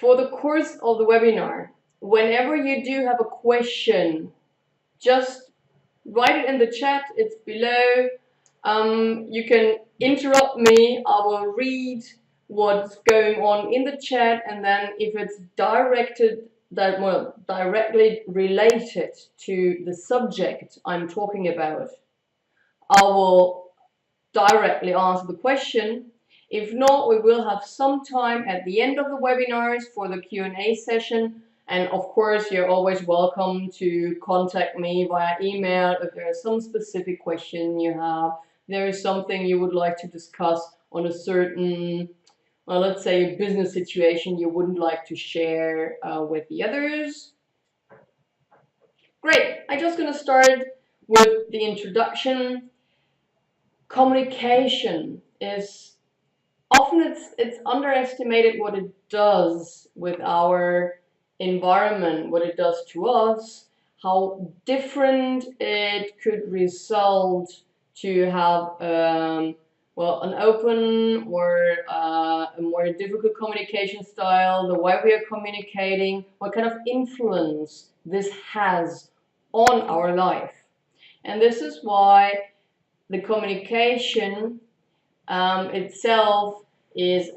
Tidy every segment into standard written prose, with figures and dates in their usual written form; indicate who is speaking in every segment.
Speaker 1: For the course of the webinar, whenever you do have a question, just write it in the chat, it's below. You can interrupt me, I will read what's going on in the chat, and then if it's directly related to the subject I'm talking about, I will directly answer the question. If not, we will have some time at the end of the webinars for the Q&A session. And of course, you're always welcome to contact me via email if there is some specific question you have. There is something you would like to discuss on a certain, well, let's say, business situation you wouldn't like to share with the others. Great. I'm just going to start with the introduction. Communication is often it's underestimated what it does with our environment, what it does to us, how different it could result to have well, an open or a more difficult communication style, the way we are communicating, what kind of influence this has on our life. And this is why the communication itself is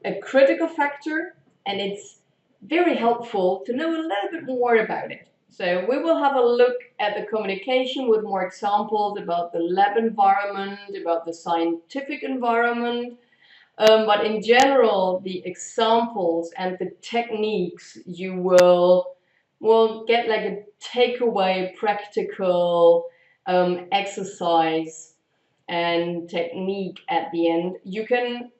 Speaker 1: a critical factor, and it's very helpful to know a little bit more about it. So we will have a look at the communication with more examples about the lab environment, about the scientific environment, but in general, the examples and the techniques you will get like a takeaway practical exercise and technique at the end. You can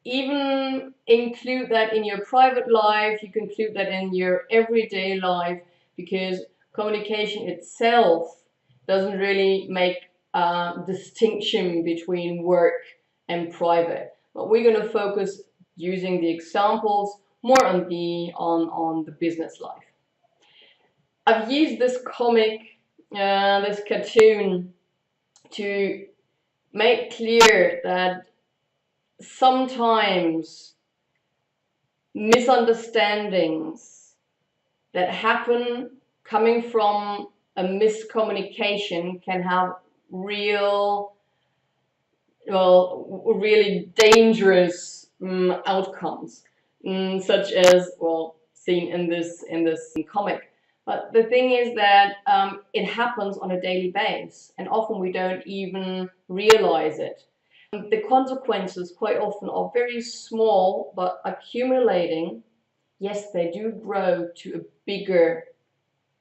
Speaker 1: even include that in your private life, you can include that in your everyday life, because communication itself doesn't really make a distinction between work and private. But we're going to focus, using the examples, more on the business life. I've used this comic, this cartoon, to make clear that sometimes misunderstandings that happen coming from a miscommunication can have really dangerous outcomes, such as, well, seen in this comic. But the thing is that it happens on a daily basis, and often we don't even realize it. The consequences quite often are very small, but accumulating, yes, they do grow to a bigger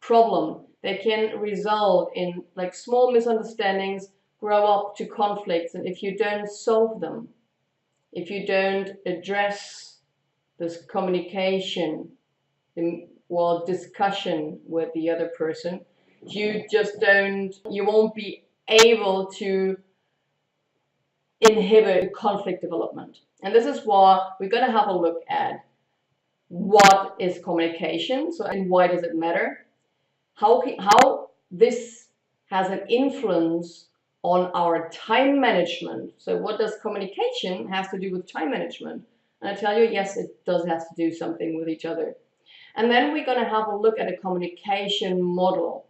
Speaker 1: problem. They can result in like small misunderstandings, grow up to conflicts, and if you don't solve them, if you don't address this communication, well, discussion with the other person, you won't be able to inhibit conflict development. And this is why we're going to have a look at what is communication, so, and why does it matter, how this has an influence on our time management. So what does communication have to do with time management? And I tell you, yes, it does have to do something with each other. And then we're going to have a look at a communication model.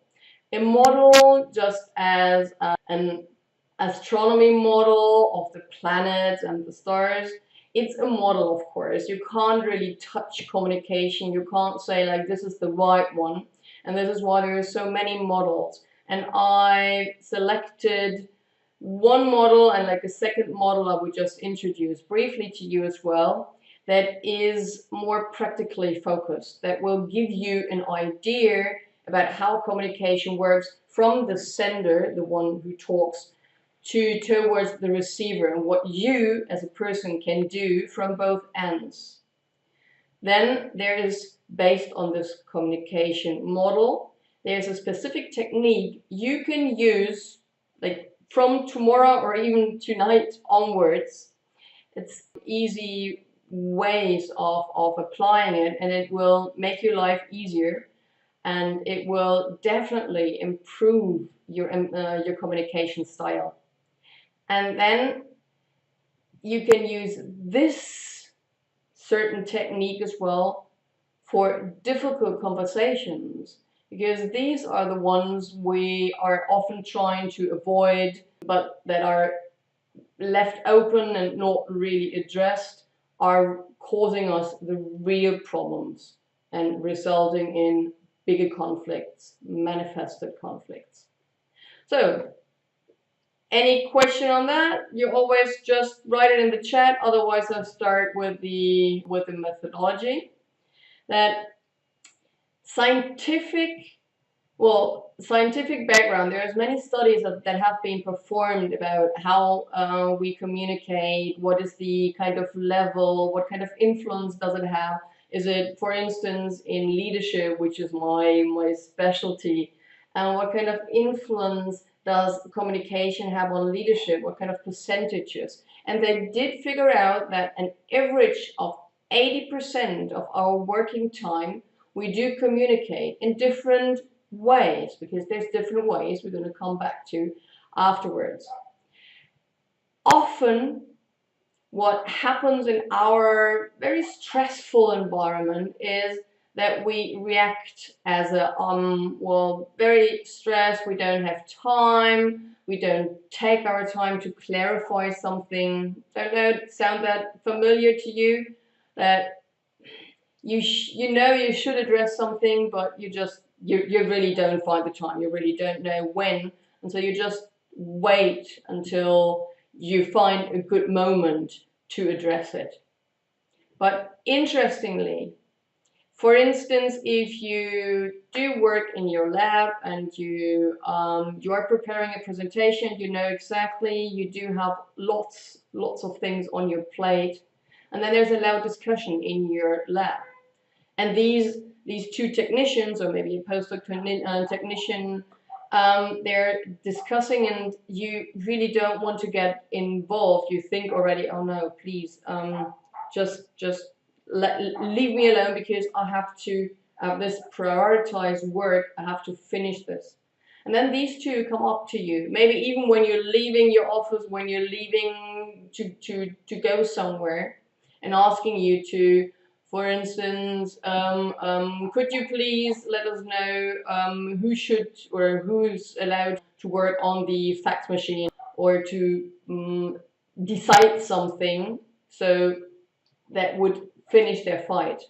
Speaker 1: A model, just as an astronomy model of the planets and the stars, it's a model, of course. You can't really touch communication. You can't say like this is the right one, and this is why there are so many models. And I selected one model and like a second model I would just introduce briefly to you as well, that is more practically focused, that will give you an idea about how communication works from the sender, the one who talks, towards the receiver, and what you as a person can do from both ends. Then there is, based on this communication model, there's a specific technique you can use like from tomorrow or even tonight onwards. It's easy ways of applying it, and it will make your life easier, and it will definitely improve your communication style. And then you can use this certain technique as well for difficult conversations, because these are the ones we are often trying to avoid, but that are left open and not really addressed, are causing us the real problems and resulting in bigger conflicts, manifested conflicts. So, any question on that? You always just write it in the chat. Otherwise, I'll start with the methodology. That scientific background. There's many studies that have been performed about how we communicate, what is the kind of level, what kind of influence does it have. Is it, for instance, in leadership, which is my specialty, and what kind of influence does communication have on leadership, what kind of percentages? And they did figure out that an average of 80% of our working time we do communicate in different ways, because there's different ways we're going to come back to afterwards. Often what happens in our very stressful environment is that we react as a very stressed, we don't have time, we don't take our time to clarify something. Don't know, sound that familiar to you? That you know you should address something, but you really don't find the time, you really don't know when, and so you just wait until you find a good moment to address it. But interestingly, for instance, if you do work in your lab and you are preparing a presentation, you know exactly, you do have lots of things on your plate, and then there's a loud discussion in your lab. And these two technicians, or maybe a postdoc technician, they're discussing, and you really don't want to get involved. You think already, oh no, please, just leave me alone, because I have to have this prioritized work. I have to finish this. And then these two come up to you, maybe even when you're leaving your office, when you're leaving to go somewhere, and asking you to, for instance, could you please let us know who should or who's allowed to work on the fax machine, or to decide something so that would finish their fight.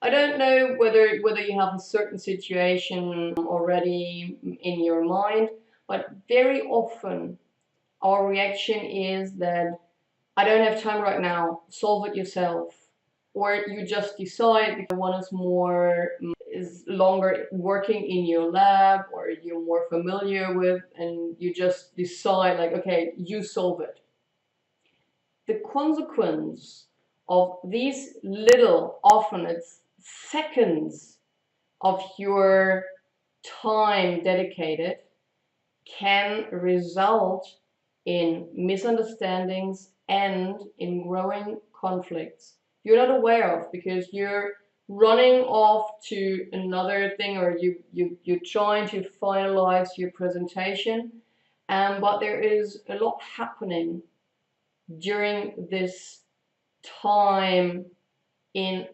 Speaker 1: I don't know whether you have a certain situation already in your mind, but very often our reaction is that I don't have time right now, solve it yourself. Or you just decide because one is longer working in your lab, or you're more familiar with, and you just decide like, okay, you solve it. The consequence of these little, often it's seconds of your time dedicated, can result in misunderstandings and in growing conflicts you're not aware of, because you're running off to another thing, or you're trying to finalize your presentation, but there is a lot happening during this time in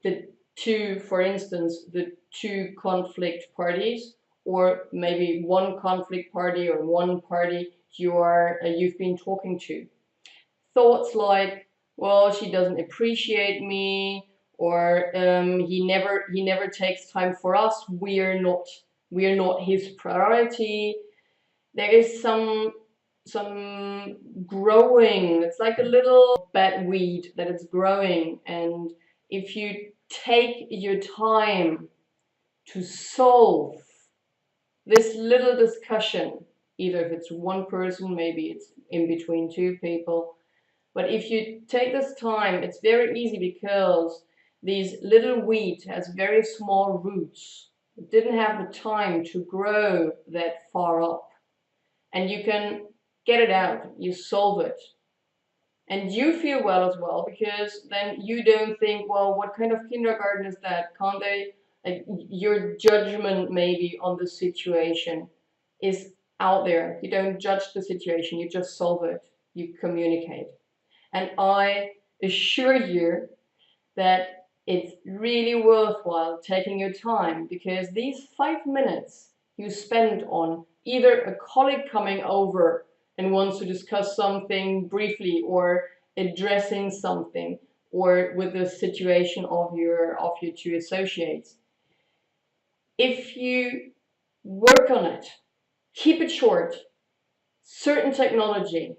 Speaker 1: the two, for instance, the two conflict parties, or maybe one conflict party or one party you've been talking to. Thoughts like, well, she doesn't appreciate me, or he never takes time for us. We are not his priority. There is some growing. It's like a little bad weed that it's growing, and if you take your time to solve this little discussion, either if it's one person, maybe it's in between two people. But if you take this time, it's very easy, because these little weeds has very small roots. It didn't have the time to grow that far up. And you can get it out, you solve it. And you feel well as well, because then you don't think, well, what kind of kindergarten is that? Can't they, like, your judgment maybe on the situation is out there. You don't judge the situation, you just solve it, you communicate. And I assure you that it's really worthwhile taking your time, because these 5 minutes you spend on either a colleague coming over and wants to discuss something briefly, or addressing something, or with the situation of your two associates. If you work on it, keep it short, certain technology,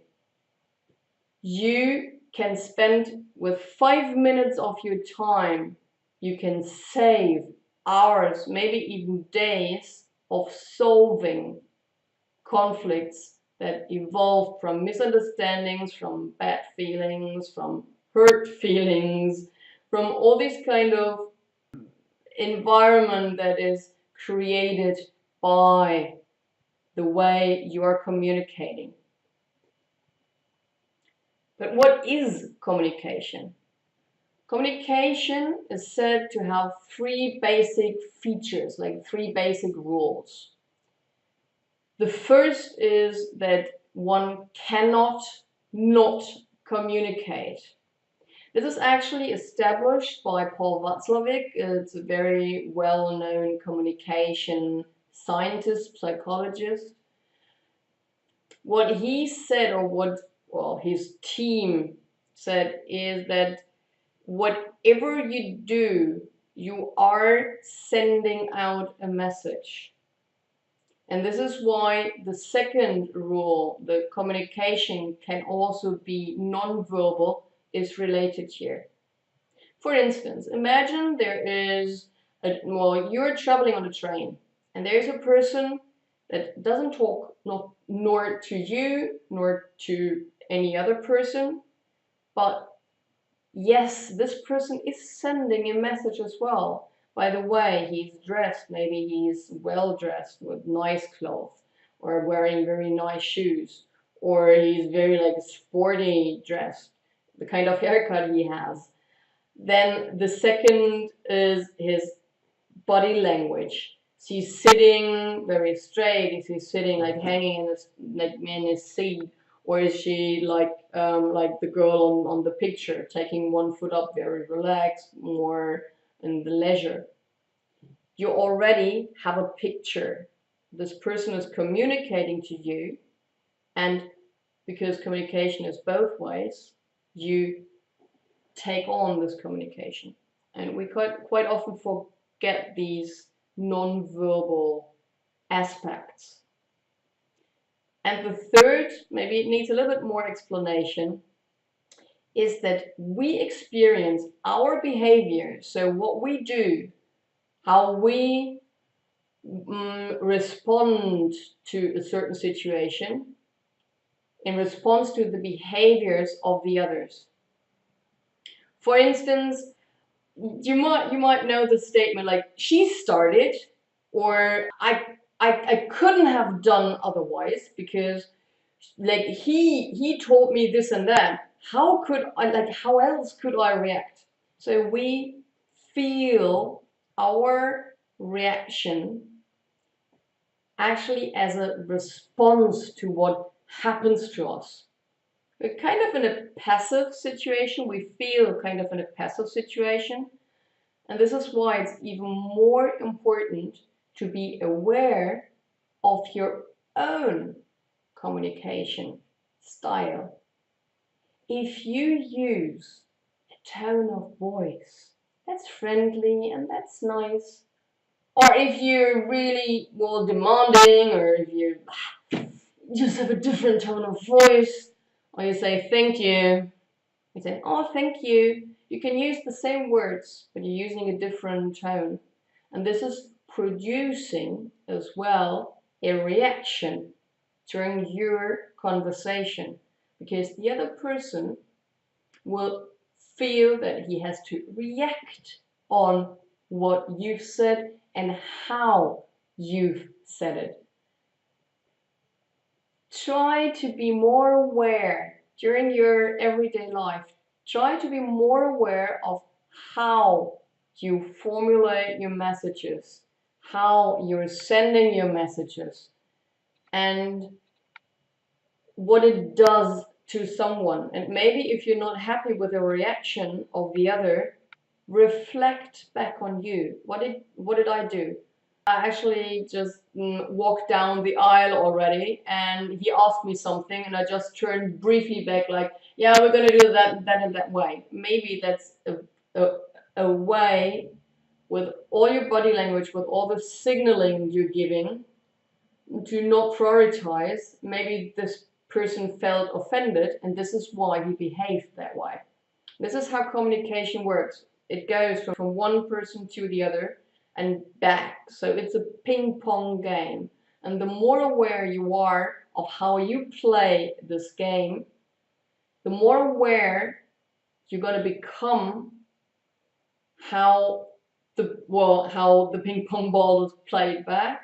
Speaker 1: you can spend with 5 minutes of your time, you can save hours, maybe even days of solving conflicts that evolved from misunderstandings, from bad feelings, from hurt feelings, from all this kind of environment that is created by the way you are communicating. But what is communication? Communication is said to have three basic features, like three basic rules. The first is that one cannot not communicate. This is actually established by Paul Watzlawick. It's a very well-known communication scientist, psychologist. What he said, or what his team said, is that whatever you do, you are sending out a message. And this is why the second rule, the communication can also be non-verbal, is related here. For instance, imagine there is you're traveling on a train, and there's a person that doesn't talk, nor to you nor to any other person, but yes, this person is sending a message as well. By the way he's dressed, maybe he's well dressed with nice clothes, or wearing very nice shoes, or he's very sporty dressed, the kind of haircut he has. Then the second is his body language. Is he sitting very straight? Is he sitting hanging in his seat? Or is she like the girl on the picture, taking one foot up, very relaxed, more in the leisure? You already have a picture. This person is communicating to you, and because communication is both ways, you take on this communication. And we quite often forget these non-verbal aspects. And the third, maybe it needs a little bit more explanation, is that we experience our behavior, so what we do, how we respond to a certain situation, in response to the behaviors of the others. For instance, you might know the statement like, she started, or I couldn't have done otherwise, because he told me this and that. How else could I react? So we feel our reaction actually as a response to what happens to us. We're kind of in a passive situation. We feel kind of in a passive situation. And this is why it's even more important to be aware of your own communication style. If you use a tone of voice that's friendly and that's nice, or if you're really demanding, or if you just have a different tone of voice, or you say thank you, you say, oh, thank you. You can use the same words, but you're using a different tone. And this is producing as well a reaction during your conversation, because the other person will feel that he has to react on what you've said and how you've said it. Try to be more aware during your everyday life. Try to be more aware of how you formulate your messages, how you're sending your messages, and what it does to someone. And maybe if you're not happy with the reaction of the other, reflect back on you. What did I do? I actually just walked down the aisle already, and he asked me something, and I just turned briefly back, like, yeah, we're gonna do that and that way. Maybe that's a way, with all your body language, with all the signaling you're giving, to not prioritize. Maybe this person felt offended, and this is why he behaved that way. This is how communication works. It goes from one person to the other and back. So it's a ping pong game. And the more aware you are of how you play this game, the more aware you're going to become how the ping pong ball is played back,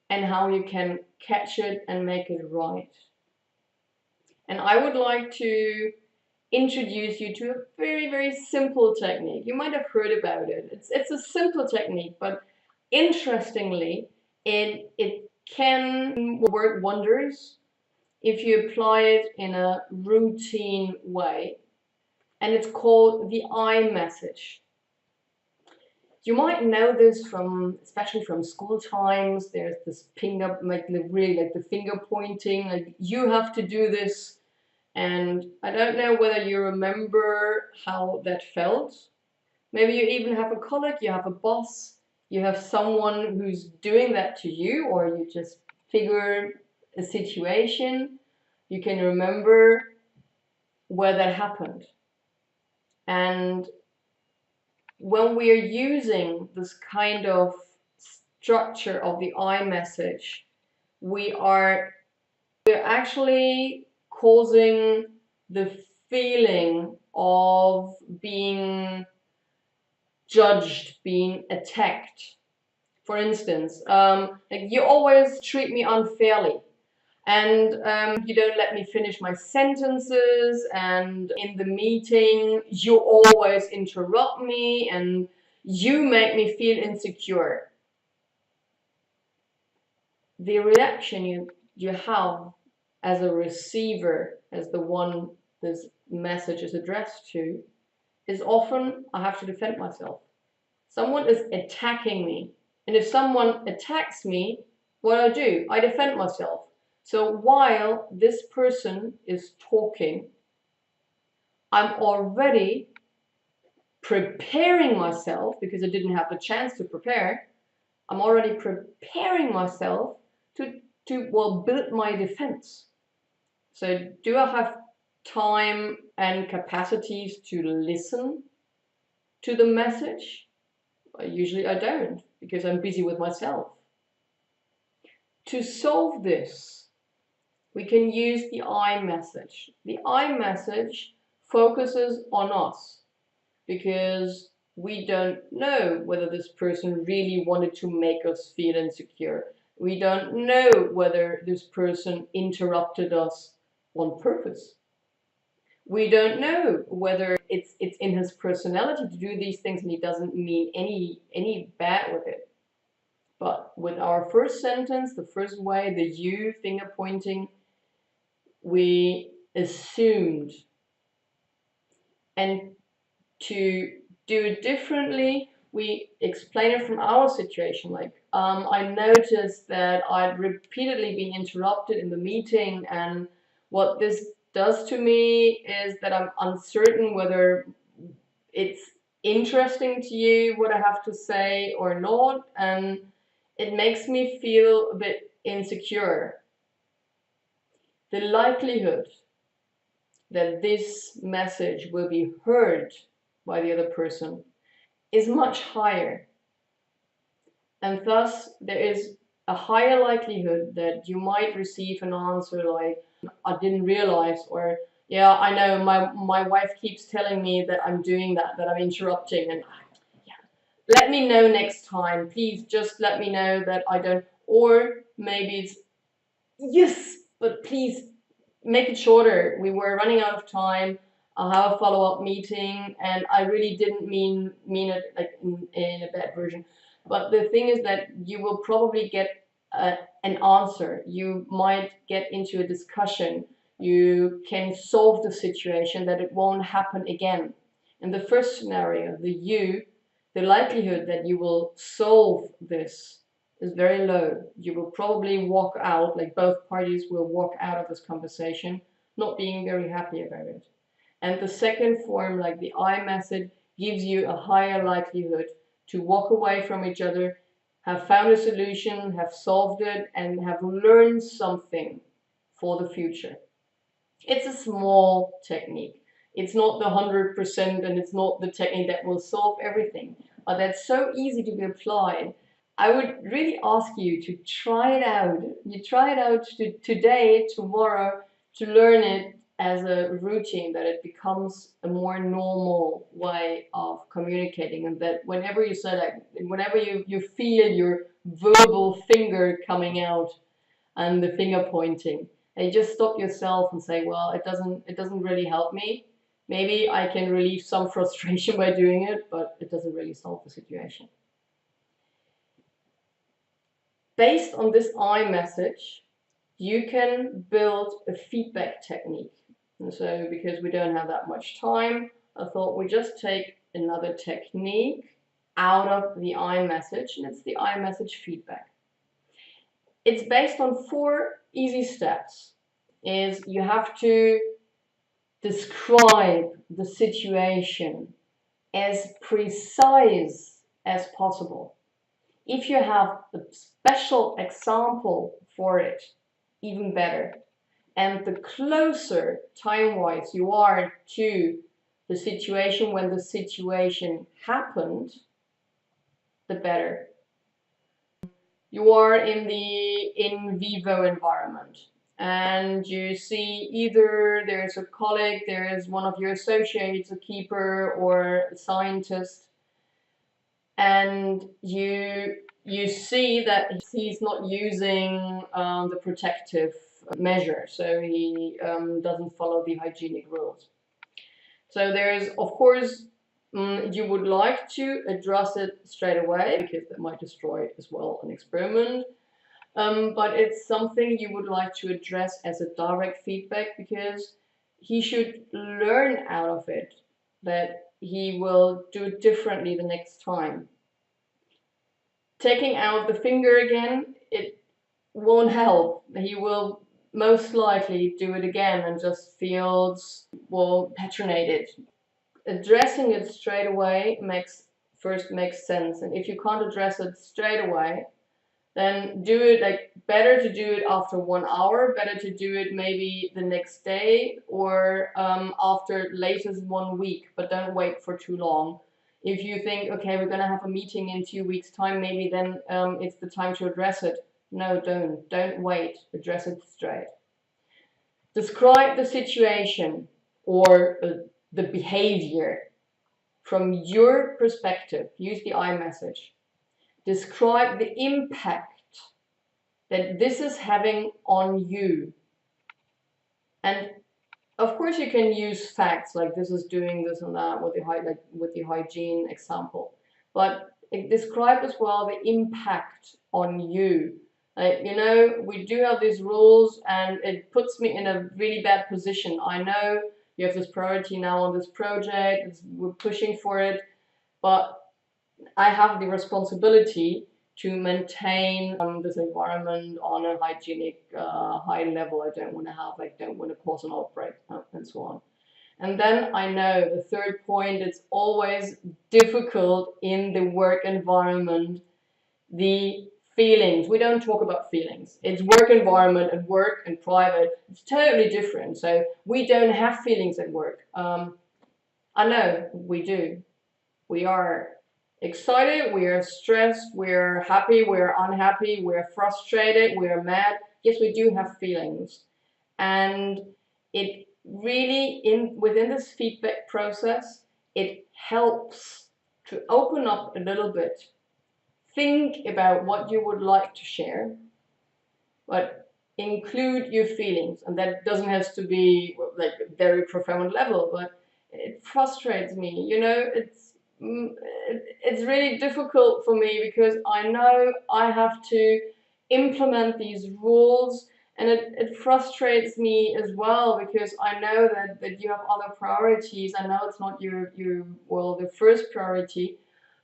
Speaker 1: and how you can catch it and make it right. And I would like to introduce you to a very, very simple technique. You might have heard about it. It's a simple technique, but interestingly, it can work wonders if you apply it in a routine way. And it's called the I message. You might know this from, especially from school times. There's this ping up, like really like the finger pointing, like you have to do this. And I don't know whether you remember how that felt. Maybe you even have a colleague, you have a boss, you have someone who's doing that to you, or you just figure a situation. You can remember where that happened. And when we are using this kind of structure of the I message, we're actually causing the feeling of being judged, being attacked. For instance, like, you always treat me unfairly, and you don't let me finish my sentences, and in the meeting you always interrupt me, and you make me feel insecure. The reaction you have as a receiver, as the one this message is addressed to, is often, I have to defend myself. Someone is attacking me. And if someone attacks me, what do? I defend myself. So while this person is talking, I'm already preparing myself, because I didn't have the chance to prepare. I'm already preparing myself to build my defense. So do I have time and capacities to listen to the message? Usually I don't, because I'm busy with myself. To solve this, we can use the I message. The I message focuses on us, because we don't know whether this person really wanted to make us feel insecure. We don't know whether this person interrupted us on purpose. We don't know whether it's in his personality to do these things, and he doesn't mean any bad with it. But with our first sentence, the first way, the you finger pointing, we assumed. And to do it differently, we explain it from our situation. Like, I noticed that I'd repeatedly been interrupted in the meeting, and what this does to me is that I'm uncertain whether it's interesting to you what I have to say or not, and it makes me feel a bit insecure. The likelihood that this message will be heard by the other person is much higher, and thus there is a higher likelihood that you might receive an answer like, I didn't realize, or yeah, I know, my wife keeps telling me that I'm doing that I'm interrupting, and yeah, let me know next time, please just let me know that I don't. Or maybe it's, yes, but please make it shorter. We were running out of time. I'll have a follow-up meeting, and I really didn't mean it like in a bad version. But the thing is that you will probably get an answer. You might get into a discussion. You can solve the situation, that it won't happen again. In the first scenario, the likelihood that you will solve this is very low. You will probably walk out, like both parties will walk out of this conversation not being very happy about it. And the second form, like the I method, gives you a higher likelihood to walk away from each other, have found a solution, have solved it, and have learned something for the future. It's a small technique. It's not the 100% and it's not the technique that will solve everything, but that's so easy to be applied. I would really ask you to try it out. You try it out today, tomorrow, to learn it as a routine, that it becomes a more normal way of communicating, and that whenever you say that, whenever you feel your verbal finger coming out and the finger pointing, and you just stop yourself and say, well, it doesn't really help me. Maybe I can relieve some frustration by doing it, but it doesn't really solve the situation. Based on this I message, you can build a feedback technique. And so, because we don't have that much time, I thought we just take another technique out of the I message, and it's the I message feedback. It's based on 4 easy steps. Is you have to describe the situation as precise as possible. If you have a special example for it, even better. And the closer time-wise you are to the situation when the situation happened, the better. You are in the in vivo environment and you see either there's a colleague, there's one of your associates, a keeper or a scientist, and you see that he's not using the protective measure, so he doesn't follow the hygienic rules. So there's, of course, you would like to address it straight away because that might destroy as well an experiment. But it's something you would like to address as a direct feedback because he should learn out of it that he will do it differently the next time. Taking out the finger again, it won't help. He will most likely do it again and just feels, well, patronated. Addressing it straight away makes sense. And if you can't address it straight away, then do it, like, better to do it after 1 hour, better to do it maybe the next day or after latest 1 week, but don't wait for too long. If you think, okay, we're gonna have a meeting in 2 weeks time, maybe then it's the time to address it. No, don't wait, address it straight. Describe the situation or the behavior from your perspective. Use the I message. Describe the impact that this is having on you. And of course you can use facts like this is doing this and that with the hygiene example. But describe as well the impact on you. You know, we do have these rules and it puts me in a really bad position. I know you have this priority now on this project, we're pushing for it, but I have the responsibility to maintain this environment on a hygienic high level. I don't want to cause an outbreak and so on. And then I know the third point, it's always difficult in the work environment, the feelings. We don't talk about feelings. It's work environment and work and private. It's totally different. So we don't have feelings at work. I know we do. We are excited, we are stressed, we're happy, we're unhappy, we're frustrated, we're mad. Yes, we do have feelings. And it really, within this feedback process, it helps to open up a little bit. Think about what you would like to share, but include your feelings. And that doesn't have to be like a very profound level, but it frustrates me. You know, it's really difficult for me because I know I have to implement these rules And it frustrates me as well, because I know that you have other priorities. I know it's not well, the first priority,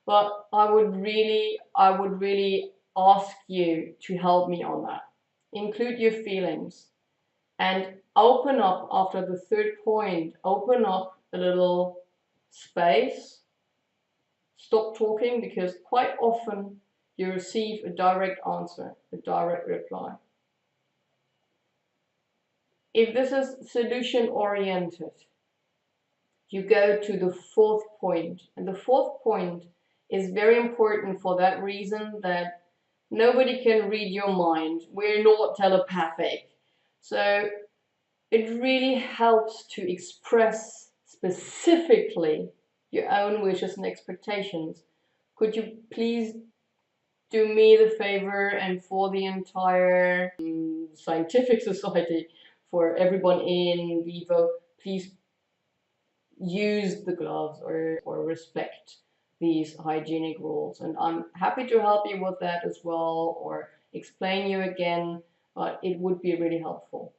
Speaker 1: but I would really ask you to help me on that. Include your feelings and open up after the third point. Open up a little space. Stop talking, because quite often you receive a direct answer, a direct reply. If this is solution oriented, you go to the fourth point. And the fourth point is very important for that reason, that nobody can read your mind. We're not telepathic. So it really helps to express specifically your own wishes and expectations. Could you please do me the favor, and for the entire scientific society, for everyone in vivo, please use the gloves, or respect these hygienic rules. And I'm happy to help you with that as well, or explain you again, but it would be really helpful.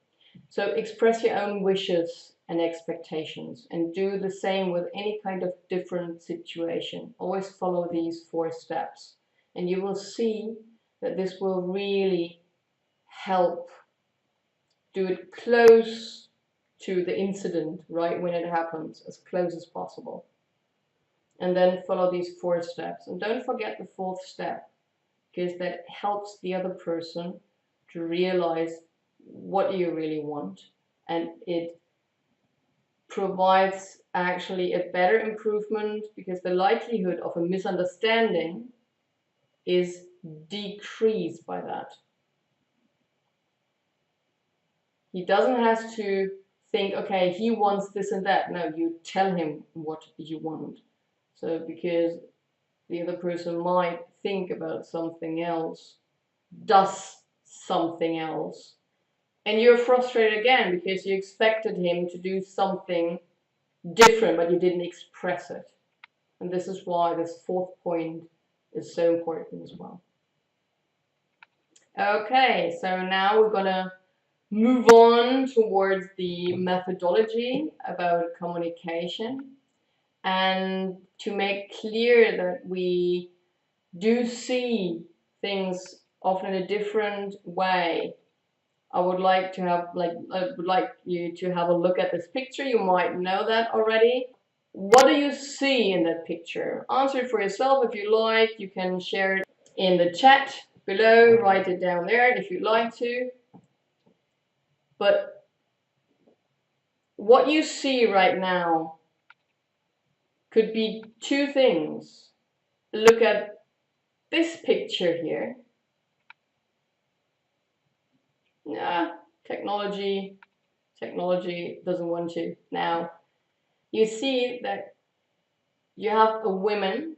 Speaker 1: So express your own wishes and expectations, and do the same with any kind of different situation. Always follow these 4 steps, and you will see that this will really help. Do it close to the incident, right when it happens, as close as possible. And then follow these 4 steps. And don't forget the 4th step, because that helps the other person to realize what you really want, and it provides actually a better improvement, because the likelihood of a misunderstanding is decreased by that. He doesn't have to think, okay, he wants this and that. No, you tell him what you want. So because the other person might think about something else, does something else, and you're frustrated again because you expected him to do something different, but you didn't express it. And this is why this 4th point is so important as well. Okay, so now we're gonna move on towards the methodology about communication, and to make clear that we do see things often in a different way. I would like you to have a look at this picture. You might know that already. What do you see in that picture? Answer it for yourself if you like. You can share it in the chat below. Write it down there if you'd like to. But what you see right now could be 2 things. Look at this picture here. Nah, technology doesn't want to. Now, you see that you have a woman,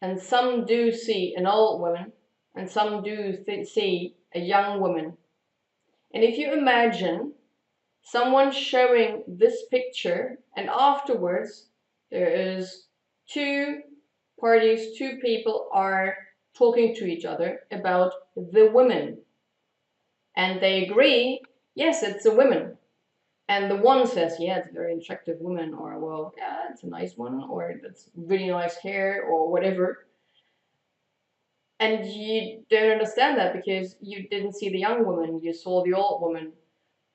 Speaker 1: and some do see an old woman, and some do see a young woman. And if you imagine someone showing this picture, and afterwards there is 2 parties, 2 people are talking to each other about the women, and they agree, yes, it's a woman. And the one says, yeah, it's a very attractive woman, or well, yeah, it's a nice one, or that's really nice hair, or whatever. And you don't understand that because you didn't see the young woman, you saw the old woman,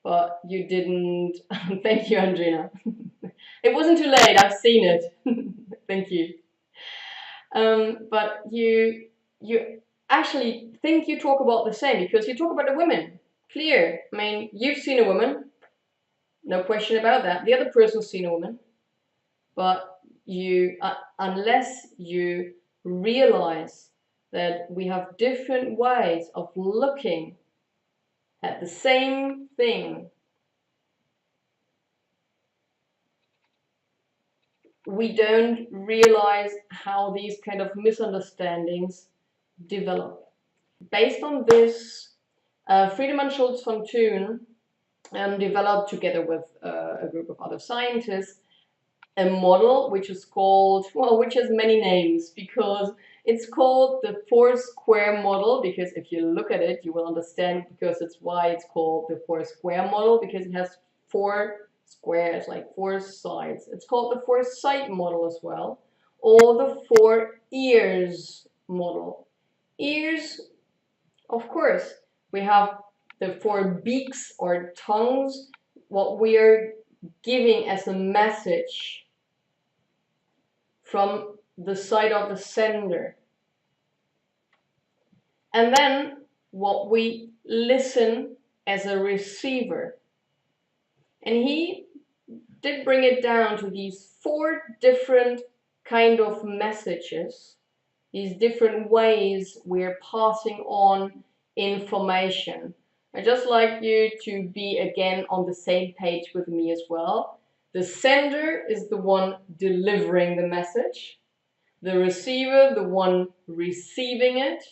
Speaker 1: but you didn't. Thank you, Andrina. It wasn't too late, I've seen it. Thank you. But you actually think you talk about the same, because you talk about the women. Clear. I mean, you've seen a woman, no question about that. The other person's seen a woman, but you, unless you realize that we have different ways of looking at the same thing, we don't realize how these kind of misunderstandings develop. Based on this, Friedemann, Schulz, Thun developed, together with a group of other scientists, a model which is called, well, which has many names, because It's called the four-square model because if you look at it, you will understand because it's why it's called the four-square model, because it has four squares, like four sides. It's called the four-side model as well, or the four ears model. Ears, of course, we have the four beaks or tongues, what we are giving as a message from the side of the sender. And then what we listen as a receiver. And he did bring it down to these four different kind of messages, these different ways we're passing on information. I'd just like you to be again on the same page with me as well. The sender is the one delivering the message, the receiver, the one receiving it,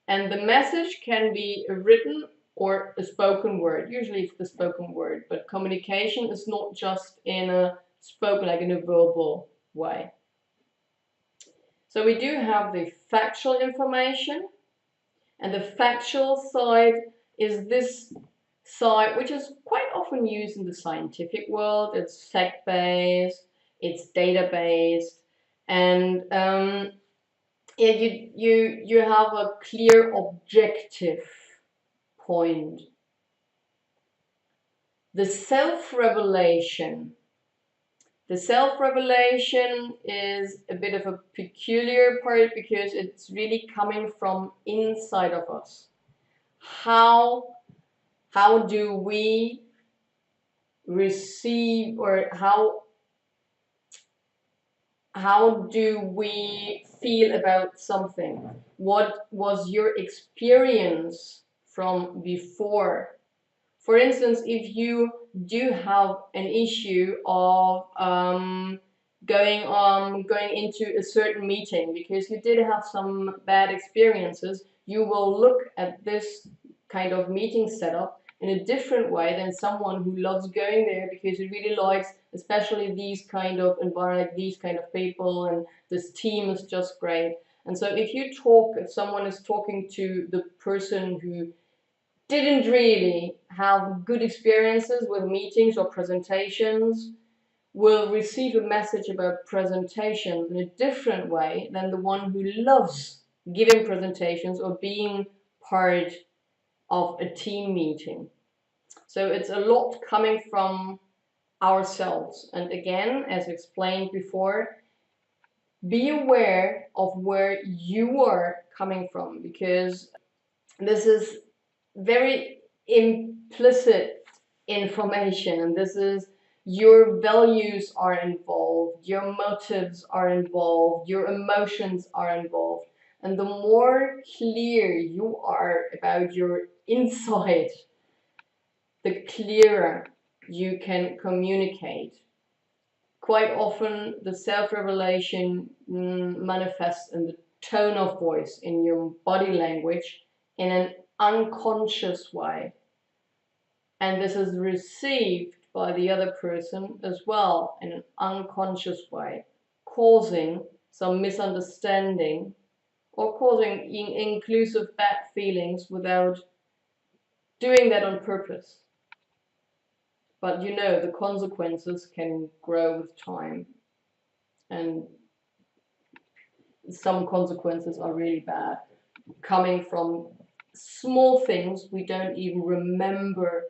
Speaker 1: and the message can be a written or a spoken word. Usually it's the spoken word, but communication is not just in a spoken, like in a verbal way. So we do have the factual information, and the factual side is this side, which is quite often used in the scientific world. It's fact-based, it's data-based, and yeah, you have a clear objective point. The self-revelation. The self-revelation is a bit of a peculiar part because it's really coming from inside of us. How do we receive, or how do we feel about something? What was your experience from before? For instance, if you do have an issue of going into a certain meeting because you did have some bad experiences, you will look at this kind of meeting setup in a different way than someone who loves going there because he really likes, especially these kind of environment, these kind of people, and this team is just great. And so if someone is talking to the person who didn't really have good experiences with meetings or presentations, will receive a message about presentations in a different way than the one who loves giving presentations or being part of a team meeting. So it's a lot coming from ourselves. And again, as explained before, be aware of where you are coming from, because this is very implicit information, and this is your values are involved, your motives are involved, your emotions are involved. And the more clear you are about your inside, the clearer you can communicate. Quite often the self-revelation manifests in the tone of voice, in your body language, in an unconscious way. And this is received by the other person as well in an unconscious way, causing some misunderstanding or causing inclusive bad feelings without doing that on purpose. But you know, the consequences can grow with time, and some consequences are really bad, coming from small things we don't even remember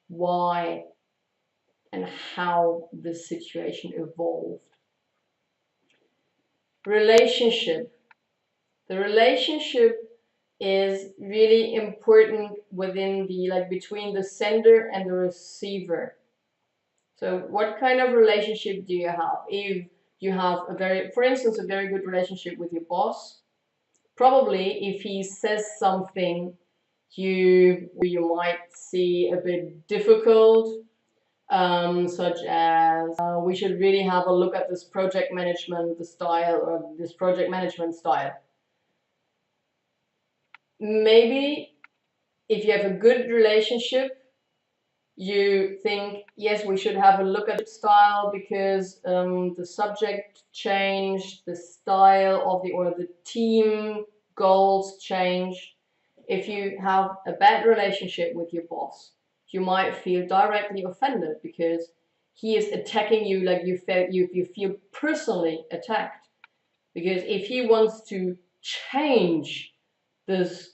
Speaker 1: why and how this situation evolved. Relationship. The relationship is really important within between the sender and the receiver. So what kind of relationship do you have? If you have for instance, a very good relationship with your boss, probably if he says something you might see a bit difficult, such as we should really have a look at this project management style. Maybe if you have a good relationship, you think, yes, we should have a look at the style because the subject changed, the style of the team goals changed. If you have a bad relationship with your boss, you might feel directly offended because he is attacking you, like you feel personally attacked. Because if he wants to change this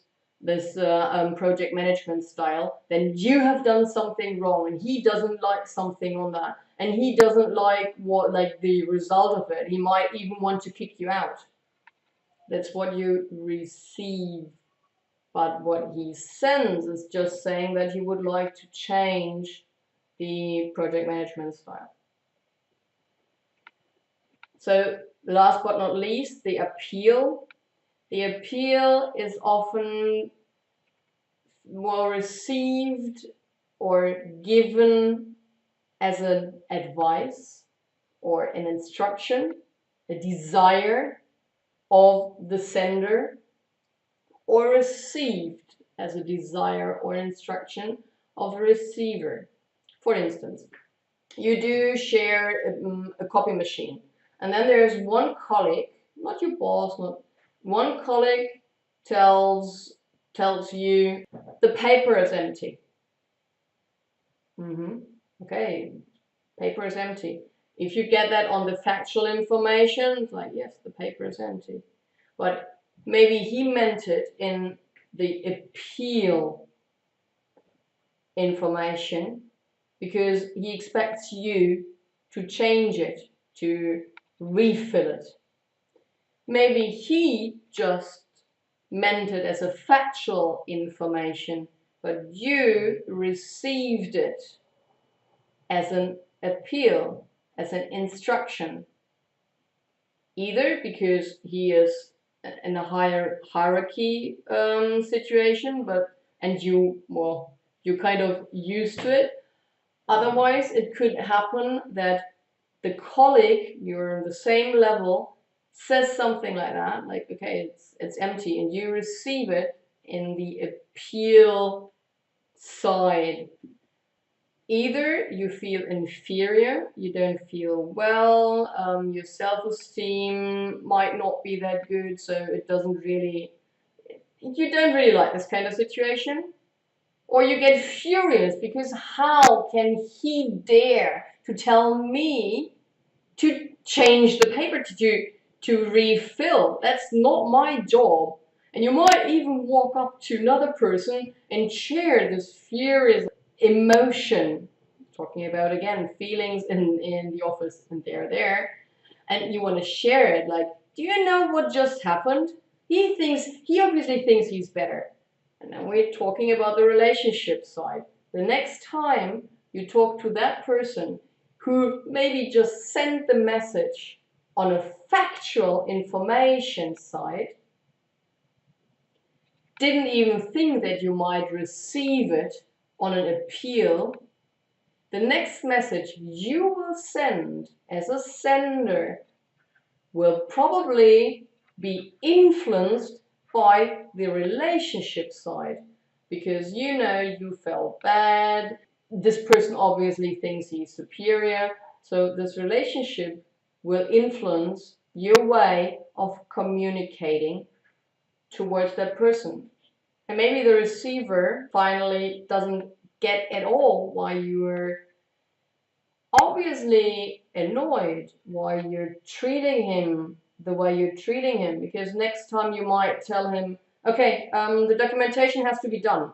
Speaker 1: project management style, then you have done something wrong, and he doesn't like something on that, and he doesn't like the result of it. He might even want to kick you out. That's what you receive. But what he sends is just saying that he would like to change the project management style. So last but not least, the appeal. The appeal is often well received or given as an advice or an instruction, a desire of the sender, or received as a desire or instruction of the receiver. For instance, you do share a copy machine, and then there's one colleague, not your boss, not one colleague tells you the paper is empty. Okay, paper is empty. If you get that on the factual information, it's like, yes, the paper is empty. But maybe he meant it in the appeal information because he expects you to change it, to refill it. Maybe he just meant it as a factual information, but you received it as an appeal, as an instruction. Either because he is in a higher hierarchy situation, and you're kind of used to it. Otherwise, it could happen that the colleague, you're on the same level, says something like that, like, okay, it's empty, and you receive it in the appeal side. Either you feel inferior, you don't feel well, your self-esteem might not be that good, so you don't really like this kind of situation. Or you get furious because how can he dare to tell me to change the paper, to refill? That's not my job. And you might even walk up to another person and share this furious emotion. Talking about, again, feelings in the office, and they're there. And you want to share it, like, do you know what just happened? He obviously thinks he's better. And then we're talking about the relationship side. The next time you talk to that person who maybe just sent the message on a factual information side, didn't even think that you might receive it on an appeal, the next message you will send as a sender will probably be influenced by the relationship side, because you felt bad. This person obviously thinks he's superior, so this relationship will influence your way of communicating towards that person. And maybe the receiver finally doesn't get at all why you're obviously annoyed, why you're treating him the way you're treating him, because next time you might tell him, okay, the documentation has to be done.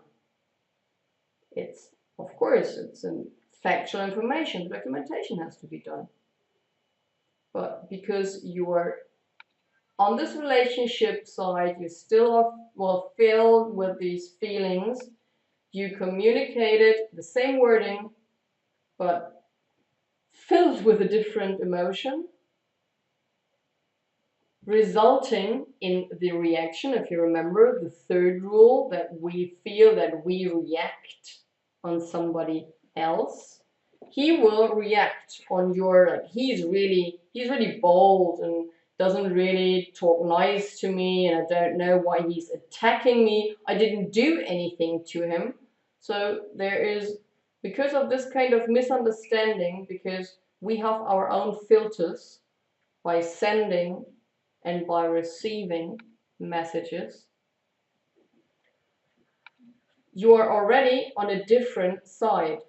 Speaker 1: Of course, it's factual information, the documentation has to be done. But because you are on this relationship side, you still are filled with these feelings, you communicated the same wording, but filled with a different emotion, resulting in the reaction. If you remember the third rule, that we feel that we react on somebody else, he will react on your, he's really bold and doesn't really talk nice to me, and I don't know why he's attacking me. I didn't do anything to him. So there is Because of this kind of misunderstanding, because we have our own filters by sending and by receiving messages, you are already on a different side.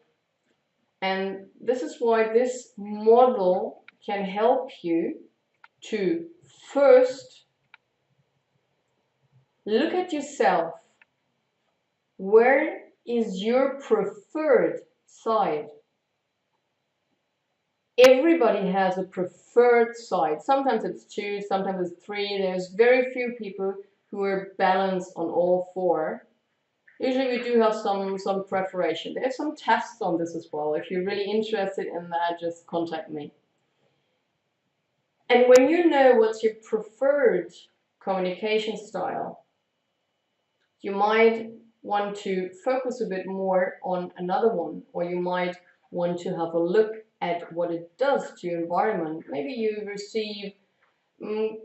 Speaker 1: And this is why this model can help you to first look at yourself. Where is your preferred side? Everybody has a preferred side. Sometimes it's 2, sometimes it's 3. There's very few people who are balanced on all 4. Usually we do have some preparation. There's some tests on this as well. If you're really interested in that, just contact me. And when you know what's your preferred communication style, you might want to focus a bit more on another one, or you might want to have a look at what it does to your environment. Maybe you receive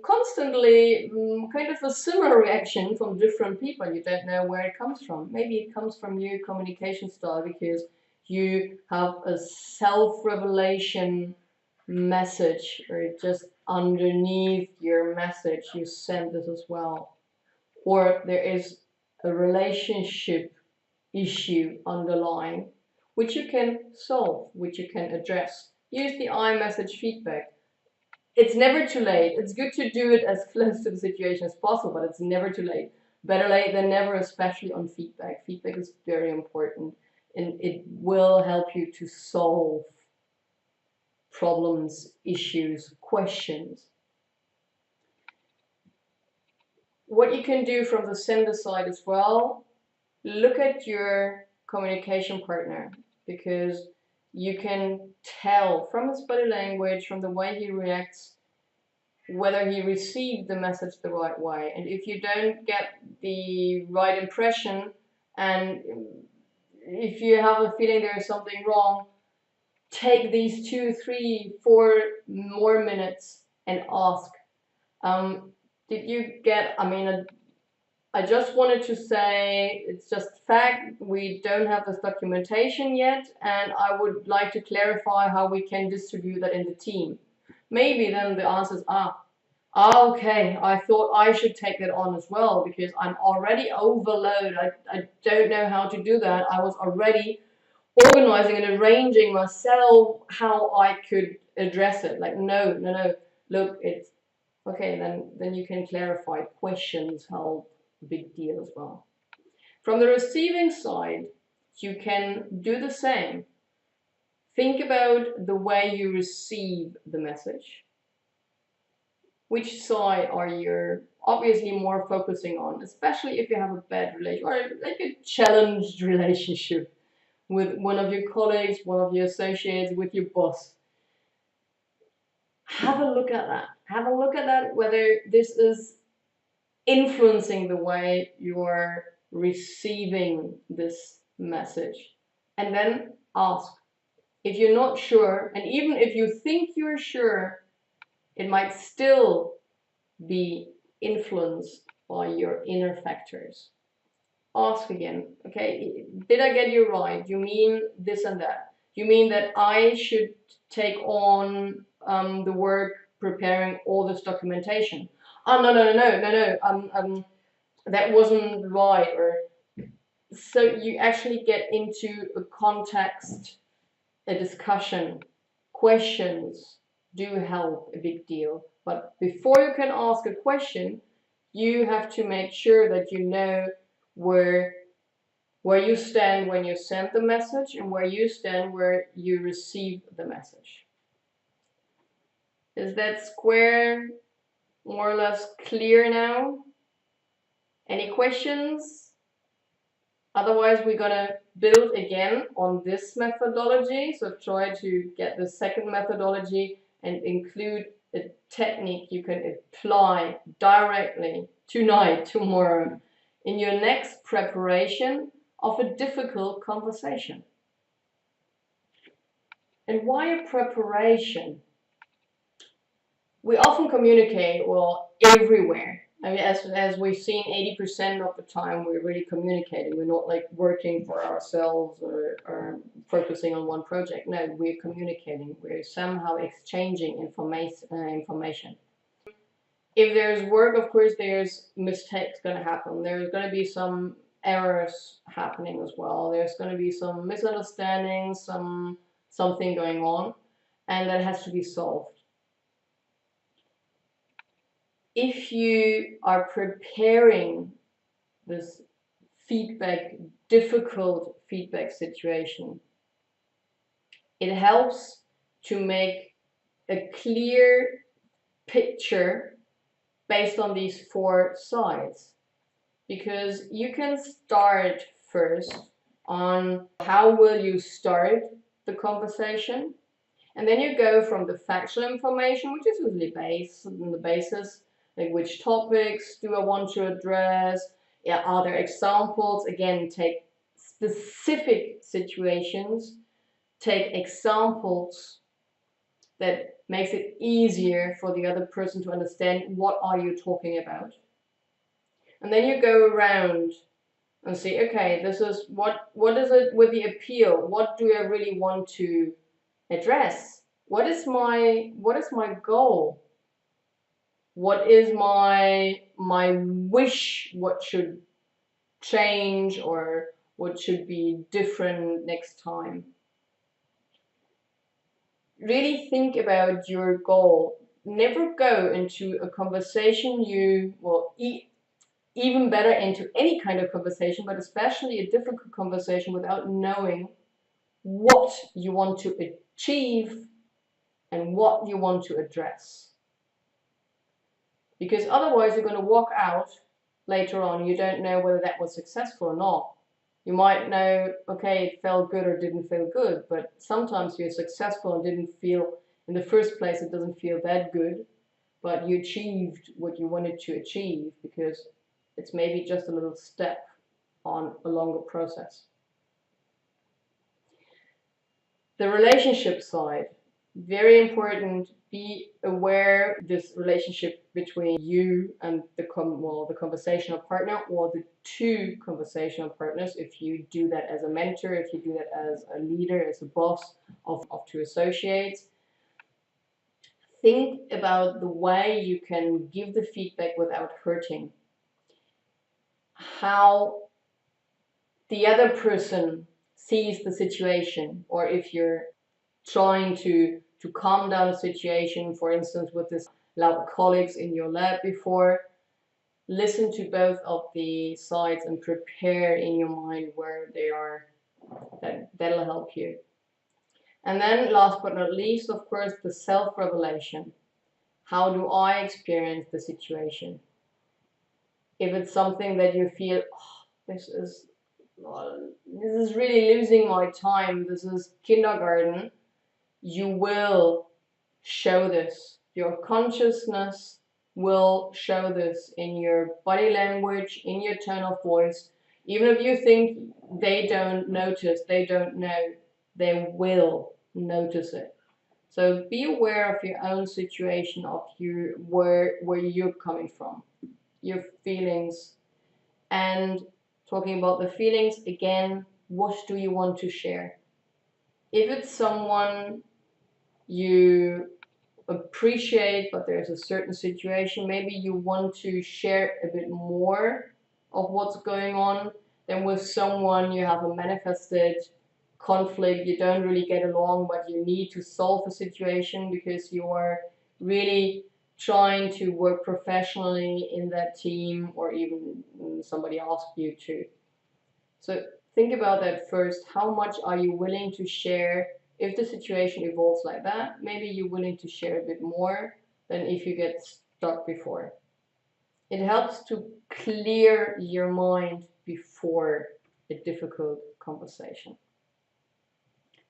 Speaker 1: constantly kind of a similar reaction from different people. You don't know where it comes from. Maybe it comes from your communication style because you have a self-revelation message, or just underneath your message you send this as well. Or there is a relationship issue underlying, which you can solve, which you can address. Use the iMessage feedback. It's never too late. It's good to do it as close to the situation as possible, but it's never too late. Better late than never, especially on feedback. Feedback is very important, and it will help you to solve problems, issues, questions. What you can do from the sender side as well, look at your communication partner, because you can tell from his body language, from the way he reacts, whether he received the message the right way. And if you don't get the right impression, and if you have a feeling there is something wrong, take these 2, 3, 4 more minutes and ask, did you get, I just wanted to say, it's just fact, we don't have this documentation yet, and I would like to clarify how we can distribute that in the team. Maybe then the answer is, okay, I thought I should take that on as well, because I'm already overloaded. I don't know how to do that. I was already organizing and arranging myself how I could address it. Like, no, look, it's okay, then you can clarify. Questions help a big deal as well. From the receiving side, you can do the same. Think about the way you receive the message. Which side are you obviously more focusing on, especially if you have a bad relationship or like a challenged relationship with one of your colleagues, one of your associates, with your boss. Have a look at that. Have a look at that, whether this is influencing the way you're receiving this message. And then ask. If you're not sure, and even if you think you're sure, it might still be influenced by your inner factors. Ask again, okay, did I get you right? You mean this and that? You mean that I should take on the work preparing all this documentation? Oh, no, that wasn't right. Or so you actually get into a context, a discussion. Questions do help a big deal. But before you can ask a question, you have to make sure that you know where you stand when you send the message, and where you stand where you receive the message. Is that square more or less clear now? Any questions? Otherwise, we're gonna build again on this methodology. So try to get the second methodology and include a technique you can apply directly tonight, tomorrow, in your next preparation of a difficult conversation. And why a preparation? We often communicate, well, everywhere. I mean, as we've seen, 80% of the time we're really communicating. We're not like working for ourselves or focusing on one project. No, we're communicating. We're somehow exchanging information. If there's work, of course, there's mistakes going to happen. There's going to be some errors happening as well. There's going to be some misunderstandings, something going on, and that has to be solved. If you are preparing this difficult feedback situation, it helps to make a clear picture based on these 4 sides. Because you can start first on how will you start the conversation, and then you go from the factual information, which is usually the basis, like which topics do I want to address, yeah, are there examples, again, take specific situations, take examples that makes it easier for the other person to understand what are you talking about. And then you go around and see, okay, this is what is it with the appeal? What do I really want to address? What is my goal? What is my wish? What should change or what should be different next time? Really think about your goal. Never go into a conversation even better into any kind of conversation, but especially a difficult conversation, without knowing what you want to achieve and what you want to address. Because otherwise you're going to walk out later on and you don't know whether that was successful or not. You might know, okay, it felt good or didn't feel good, but sometimes you're successful and didn't feel, in the first place, it doesn't feel that good, but you achieved what you wanted to achieve because it's maybe just a little step on a longer process. The relationship side, very important. Be aware this relationship between you and the conversational partner, or the 2 conversational partners, if you do that as a mentor, if you do that as a leader, as a boss of 2 associates. Think about the way you can give the feedback without hurting. How the other person sees the situation, or if you're trying to calm down the situation, for instance, with this loud colleagues in your lab before, listen to both of the sides and prepare in your mind where they are. That'll help you. And then last but not least, of course, the self-revelation. How do I experience the situation? If it's something that you feel, oh, this is really losing my time, this is kindergarten, you will show this. Your consciousness will show this in your body language, in your tone of voice. Even if you think they don't notice, they don't know, they will notice it. So be aware of your own situation, of where you're coming from, your feelings. And talking about the feelings, again, what do you want to share? If it's someone you appreciate, but there's a certain situation, maybe you want to share a bit more of what's going on than with someone you have a manifested conflict, you don't really get along, but you need to solve a situation because you are really trying to work professionally in that team, or even somebody asked you to. So think about that first. How much are you willing to share? If the situation evolves like that, maybe you're willing to share a bit more than if you get stuck before. It helps to clear your mind before a difficult conversation.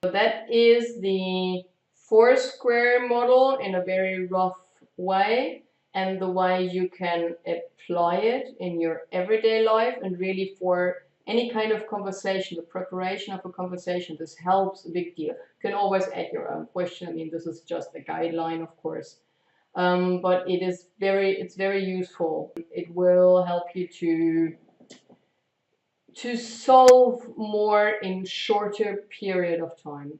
Speaker 1: So that is the 4 square model in a very rough way, and the way you can apply it in your everyday life, and really for any kind of conversation, the preparation of a conversation, this helps a big deal. You can always add your own question. I mean, this is just a guideline, of course. but it's very useful. It will help you to solve more in shorter period of time.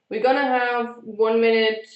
Speaker 1: We're gonna have 1 minute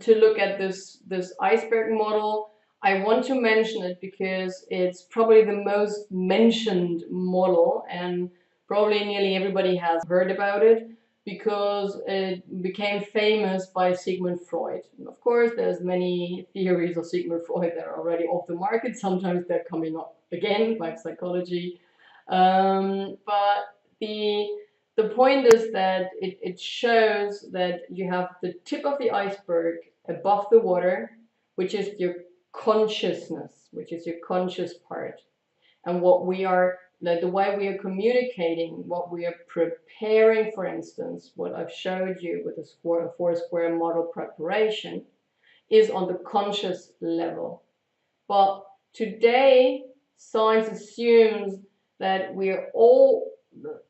Speaker 1: to look at this iceberg model. I want to mention it because it's probably the most mentioned model, and probably nearly everybody has heard about it because it became famous by Sigmund Freud. And of course, there's many theories of Sigmund Freud that are already off the market. Sometimes they're coming up again, like psychology. But the point is that it shows that you have the tip of the iceberg above the water, which is your consciousness, which is your conscious part. And what we are, the way we are communicating, what we are preparing, for instance, what I've showed you with the four square model preparation, is on the conscious level. But today, science assumes that we are all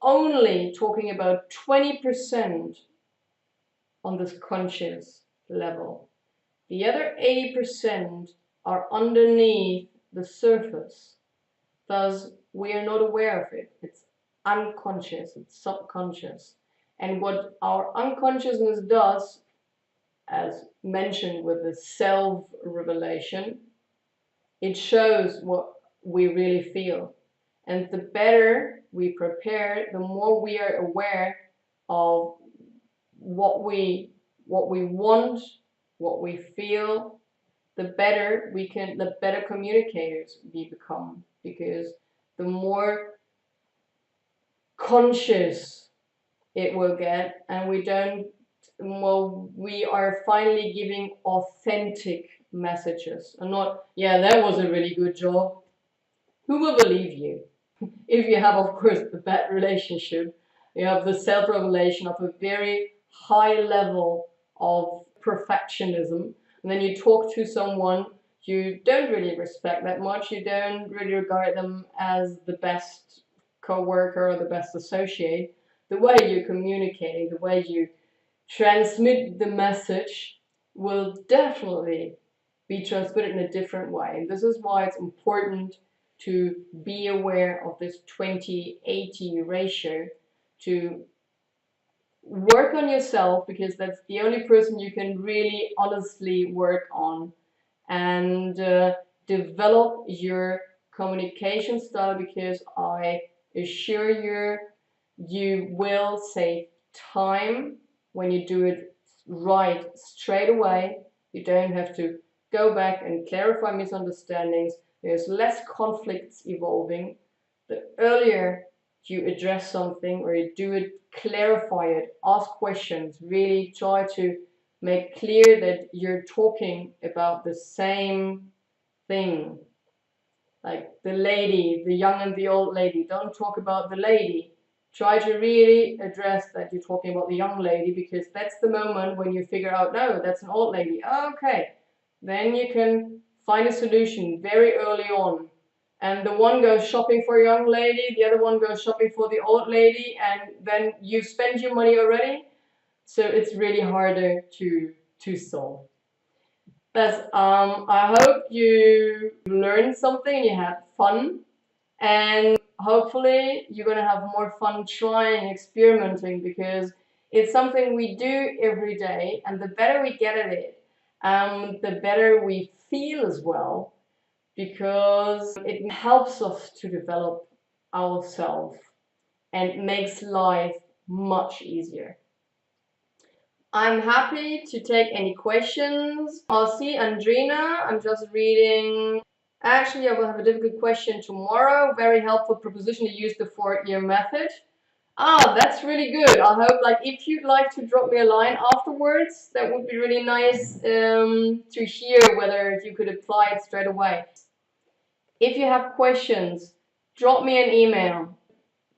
Speaker 1: only talking about 20% on this conscious level. The other 80% are underneath the surface. Thus, we are not aware of it. It's unconscious, it's subconscious. And what our unconsciousness does, as mentioned with the self-revelation, it shows what we really feel. And the better we prepare, the more we are aware of what we want, what we feel, the better communicators we become, because the more conscious it will get, and we are finally giving authentic messages and not, yeah, that was a really good job. Who will believe you? If you have, of course, a bad relationship, you have the self-revelation of a very high level of perfectionism, and then you talk to someone you don't really respect that much, you don't really regard them as the best co-worker or the best associate, the way you're communicating, the way you transmit the message will definitely be transmitted in a different way. And this is why it's important to be aware of this 20-80 ratio, to work on yourself, because that's the only person you can really honestly work on, and develop your communication style, because I assure you, you will save time when you do it right straight away. You don't have to go back and clarify misunderstandings. There's less conflicts evolving. The earlier you address something, or you do it, clarify it, ask questions, really try to make clear that you're talking about the same thing. Like the lady, the young and the old lady, don't talk about the lady. Try to really address that you're talking about the young lady, because that's the moment when you figure out, no, that's an old lady. Okay, then you can find a solution very early on. And the one goes shopping for a young lady, the other one goes shopping for the old lady, and then you spend your money already. So it's really harder to solve. But I hope you learned something, you had fun, and hopefully you're going to have more fun trying, experimenting, because it's something we do every day, and the better we get at it, the better we feel as well, because it helps us to develop ourselves and makes life much easier. I'm happy to take any questions. I'll see Andrina. I'm just reading. Actually, I will have a difficult question tomorrow. Very helpful proposition to use the 4-year method. Ah, that's really good. I hope, like, if you'd like to drop me a line afterwards, that would be really nice to hear whether you could apply it straight away. If you have questions, drop me an email.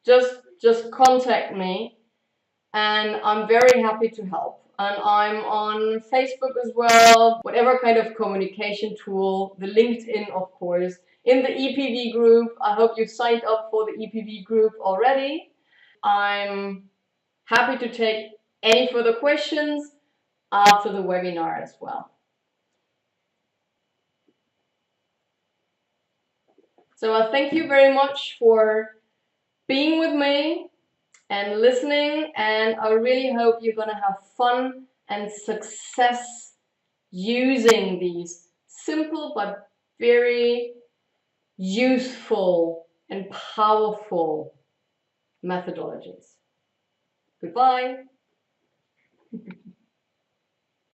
Speaker 1: Just contact me, and I'm very happy to help. And I'm on Facebook as well, whatever kind of communication tool, the LinkedIn, of course, in the EPV group. I hope you've signed up for the EPV group already. I'm happy to take any further questions after the webinar as well. So I thank you very much for being with me and listening, and I really hope you're gonna have fun and success using these simple but very useful and powerful methodologies. Goodbye.